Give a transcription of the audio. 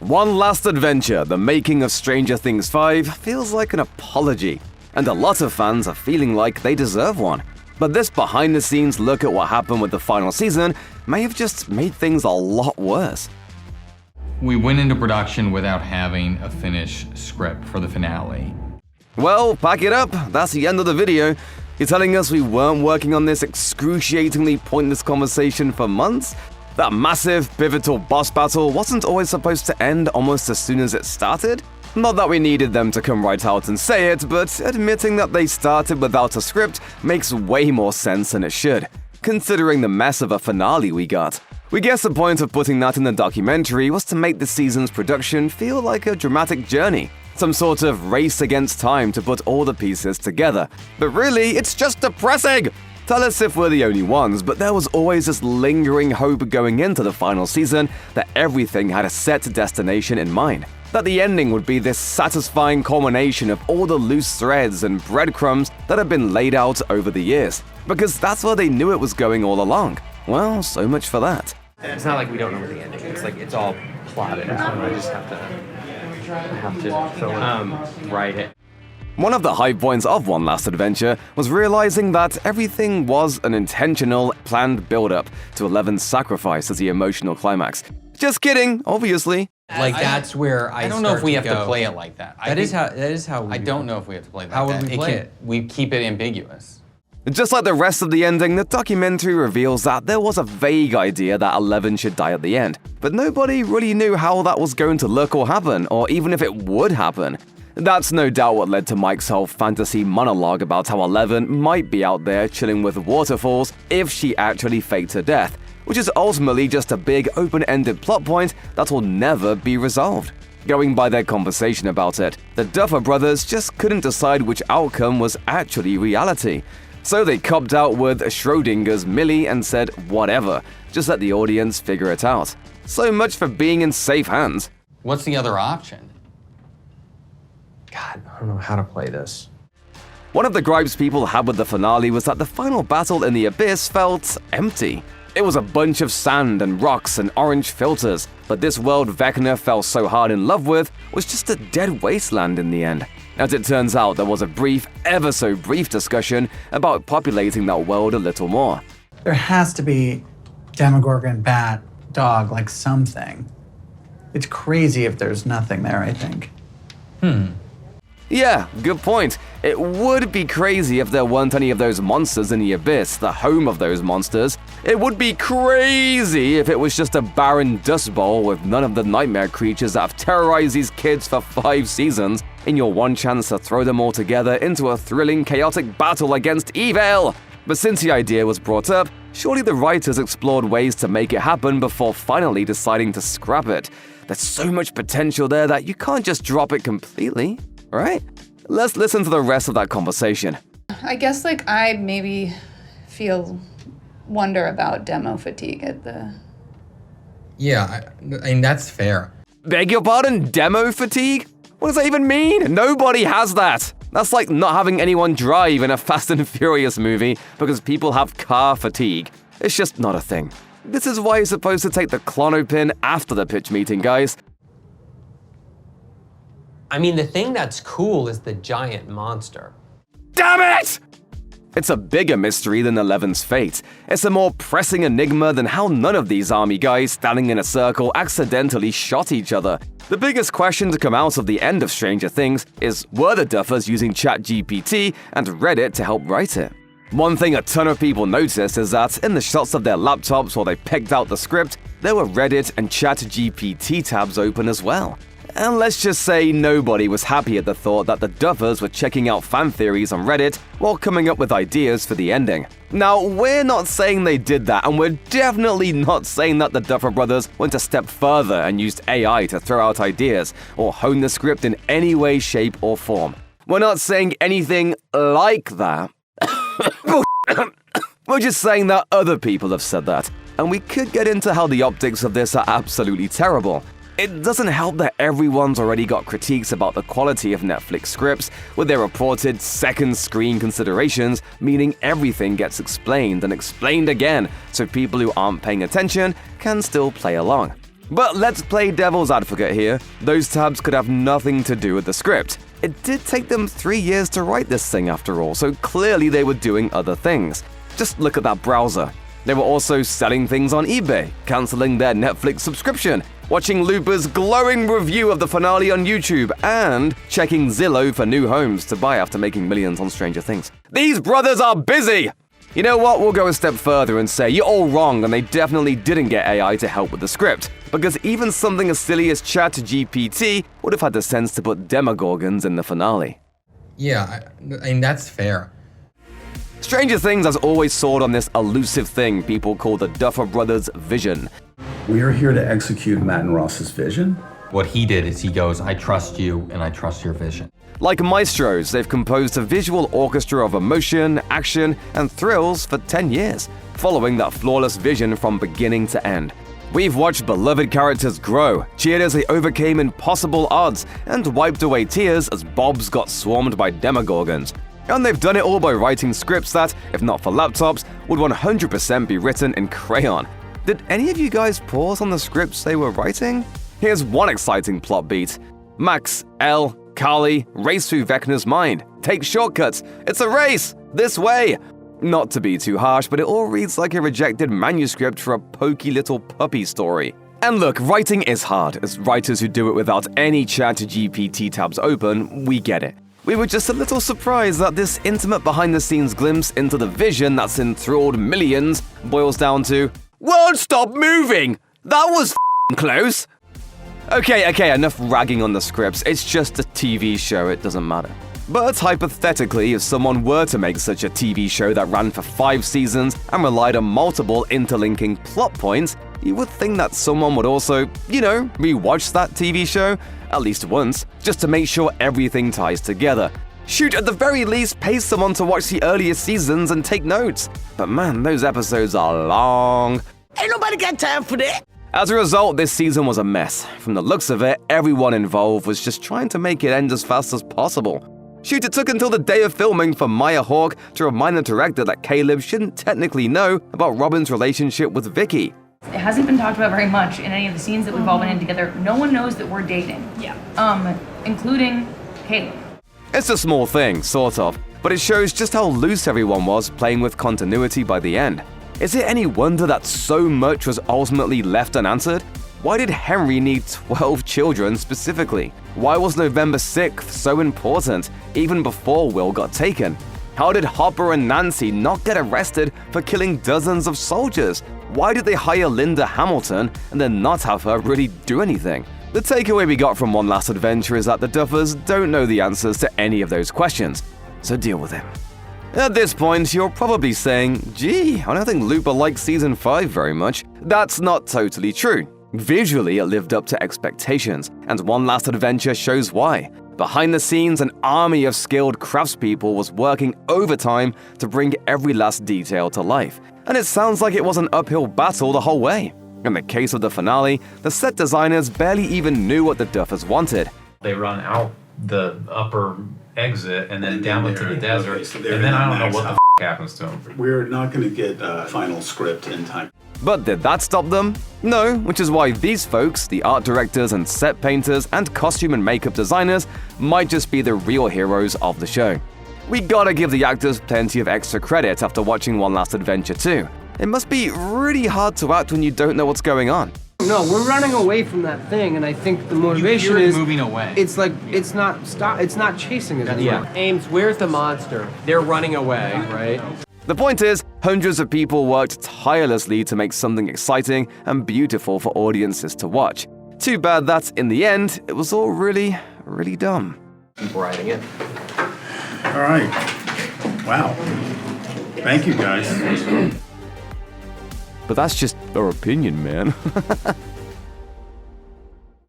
One Last Adventure, the making of Stranger Things 5, feels like an apology, and a lot of fans are feeling like they deserve one. But this behind-the-scenes look at what happened with the final season may have just made things a lot worse. We went into production without having a finished script for the finale. Well, pack it up, that's the end of the video. You're telling us we weren't working on this excruciatingly pointless conversation for months? That massive, pivotal boss battle wasn't always supposed to end almost as soon as it started? Not that we needed them to come right out and say it, but admitting that they started without a script makes way more sense than it should, considering the mess of a finale we got. We guess the point of putting that in the documentary was to make the season's production feel like a dramatic journey, some sort of race against time to put all the pieces together. But really, it's just depressing! Tell us if we're the only ones, but there was always this lingering hope going into the final season that everything had a set destination in mind. That the ending would be this satisfying culmination of all the loose threads and breadcrumbs that had been laid out over the years. Because that's where they knew it was going all along. Well, so much for that. It's not like we don't know the ending. It's like it's all plotted out. I just have to write it. One of the high points of One Last Adventure was realizing that everything was an intentional, planned build-up to Eleven's sacrifice as the emotional climax. Just kidding, obviously. Like that's where I don't know if we have to play it like that. That is how we I don't know if we have to play it like How that. would we play it? We keep it ambiguous. Just like the rest of the ending, the documentary reveals that there was a vague idea that Eleven should die at the end, but nobody really knew how that was going to look or happen, or even if it would happen. That's no doubt what led to Mike's whole fantasy monologue about how Eleven might be out there chilling with waterfalls if she actually faked her death, which is ultimately just a big open-ended plot point that will never be resolved. Going by their conversation about it, the Duffer Brothers just couldn't decide which outcome was actually reality. So they copped out with Schrodinger's Millie and said, whatever, just let the audience figure it out. So much for being in safe hands. What's the other option? God, I don't know how to play this. One of the gripes people had with the finale was that the final battle in the abyss felt empty. It was a bunch of sand and rocks and orange filters, but this world Vecna fell so hard in love with was just a dead wasteland in the end. As it turns out, there was a brief, ever so brief discussion about populating that world a little more. There has to be Demogorgon, bat, dog, like something. It's crazy if there's nothing there, I think. Yeah, good point. It would be crazy if there weren't any of those monsters in the abyss, the home of those monsters. It would be crazy if it was just a barren dust bowl with none of the nightmare creatures that have terrorized these kids for 5 seasons in your one chance to throw them all together into a thrilling, chaotic battle against evil. But since the idea was brought up, surely the writers explored ways to make it happen before finally deciding to scrap it. There's so much potential there that you can't just drop it completely. Right? Let's listen to the rest of that conversation. I guess like I maybe wonder about demo fatigue at the... Yeah, I mean, that's fair. Beg your pardon? Demo fatigue? What does that even mean? Nobody has that. That's like not having anyone drive in a Fast and Furious movie because people have car fatigue. It's just not a thing. This is why you're supposed to take the Klonopin after the pitch meeting, guys. I mean, the thing that's cool is the giant monster. Damn it! It's a bigger mystery than Eleven's fate. It's a more pressing enigma than how none of these army guys standing in a circle accidentally shot each other. The biggest question to come out of the end of Stranger Things is, were the Duffers using ChatGPT and Reddit to help write it? One thing a ton of people noticed is that in the shots of their laptops while they picked out the script, there were Reddit and ChatGPT tabs open as well. And let's just say nobody was happy at the thought that the Duffers were checking out fan theories on Reddit while coming up with ideas for the ending. Now, we're not saying they did that, and we're definitely not saying that the Duffer Brothers went a step further and used AI to throw out ideas or hone the script in any way, shape, or form. We're not saying anything like that. We're just saying that other people have said that, and we could get into how the optics of this are absolutely terrible. It doesn't help that everyone's already got critiques about the quality of Netflix scripts, with their reported second screen considerations, meaning everything gets explained and explained again, so people who aren't paying attention can still play along. But let's play devil's advocate here. Those tabs could have nothing to do with the script. It did take them 3 years to write this thing after all, so clearly they were doing other things. Just look at that browser. They were also selling things on eBay, canceling their Netflix subscription, watching Looper's glowing review of the finale on YouTube, and checking Zillow for new homes to buy after making millions on Stranger Things. These brothers are busy! You know what, we'll go a step further and say you're all wrong and they definitely didn't get AI to help with the script, because even something as silly as ChatGPT would have had the sense to put demogorgons in the finale. Yeah, I mean, that's fair. Stranger Things has always soared on this elusive thing people call the Duffer Brothers' vision. We are here to execute Matt and Ross's vision. What he did is he goes, I trust you and I trust your vision. Like maestros, they've composed a visual orchestra of emotion, action, and thrills for 10 years, following that flawless vision from beginning to end. We've watched beloved characters grow, cheered as they overcame impossible odds, and wiped away tears as Bobs got swarmed by demogorgons. And they've done it all by writing scripts that, if not for laptops, would 100% be written in crayon. Did any of you guys pause on the scripts they were writing? Here's one exciting plot beat. Max, Elle, Carly race through Vecna's mind. Take shortcuts. It's a race! This way! Not to be too harsh, but it all reads like a rejected manuscript for a pokey little puppy story. And look, writing is hard. As writers who do it without any ChatGPT tabs open, we get it. We were just a little surprised that this intimate behind-the-scenes glimpse into the vision that's enthralled millions boils down to, "Won't stop moving! That was f***ing close!" Okay, enough ragging on the scripts. It's just a TV show, it doesn't matter. But hypothetically, if someone were to make such a TV show that ran for 5 seasons and relied on multiple interlinking plot points, you would think that someone would also, rewatch that TV show at least once, just to make sure everything ties together. Shoot, at the very least, pay someone to watch the earlier seasons and take notes. But man, those episodes are long. Ain't nobody got time for that. As a result, this season was a mess. From the looks of it, everyone involved was just trying to make it end as fast as possible. Shoot, it took until the day of filming for Maya Hawke to remind the director that Caleb shouldn't technically know about Robin's relationship with Vicky. It hasn't been talked about very much in any of the scenes that we've all been in together. No one knows that we're dating. Yeah. Including Caleb. It's a small thing, sort of, but it shows just how loose everyone was playing with continuity by the end. Is it any wonder that so much was ultimately left unanswered? Why did Henry need 12 children specifically? Why was November 6th so important, even before Will got taken? How did Hopper and Nancy not get arrested for killing dozens of soldiers? Why did they hire Linda Hamilton and then not have her really do anything? The takeaway we got from One Last Adventure is that the Duffers don't know the answers to any of those questions, so deal with them. At this point, you're probably saying, gee, I don't think Looper liked Season 5 very much. That's not totally true. Visually, it lived up to expectations, and One Last Adventure shows why. Behind the scenes, an army of skilled craftspeople was working overtime to bring every last detail to life. And it sounds like it was an uphill battle the whole way. In the case of the finale, the set designers barely even knew what the Duffers wanted. They run out the upper exit and then down into the desert, and then I don't know what the happens to them. We're not going to get a final script in time. But did that stop them? No, which is why these folks, the art directors and set painters and costume and makeup designers, might just be the real heroes of the show. We gotta give the actors plenty of extra credit after watching One Last Adventure too. It must be really hard to act when you don't know what's going on. No, we're running away from that thing, and I think the motivation is moving away. It's like it's not chasing us anymore. Yeah. Ames, where's the monster? They're running away, right? The point is, hundreds of people worked tirelessly to make something exciting and beautiful for audiences to watch. Too bad that, in the end, it was all really, really dumb. Keep writing it. All right. Wow. Thank you, guys. But that's just our opinion, man.